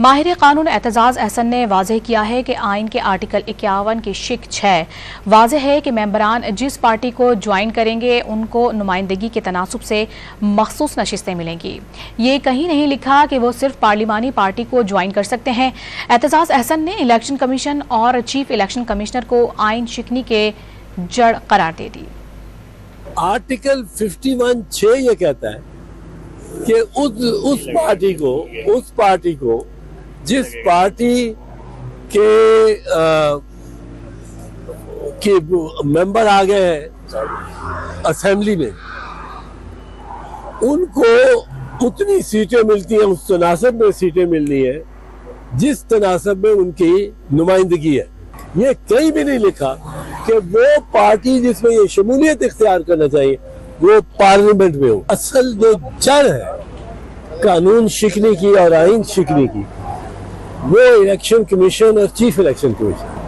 माहिर कानून एतजाज़ अहसन ने वाज़ेह किया है कि आइन के आर्टिकल 51 की शिक 6 वाज़ेह है कि मेंबरान जिस पार्टी को ज्वाइन करेंगे उनको नुमाइंदगी के तनासुब से मखसूस नशिस्तें मिलेंगी। ये कहीं नहीं लिखा कि वो सिर्फ पार्लिमानी पार्टी को ज्वाइन कर सकते हैं। एतजाज़ अहसन ने इलेक्शन कमीशन और चीफ इलेक्शन कमिश्नर को आइन शिकनी के जड़ करार दे दी। आर्टिकल 51(6) ये कहता है कि उस पार्टी को जिस पार्टी के मेंबर आ गए हैं असेंबली में, उनको उतनी सीटें मिलती हैं, उस तनासब में सीटें मिलनी है जिस तनासब में उनकी नुमाइंदगी है। ये कहीं भी नहीं लिखा कि वो पार्टी जिसमें ये शमूलियत इख्तियार करना चाहिए वो पार्लियामेंट में हो। असल जो जड़ है कानून शिकने की और आइन शिकने की, वो इलेक्शन कमीशन और चीफ इलेक्शन कमीशन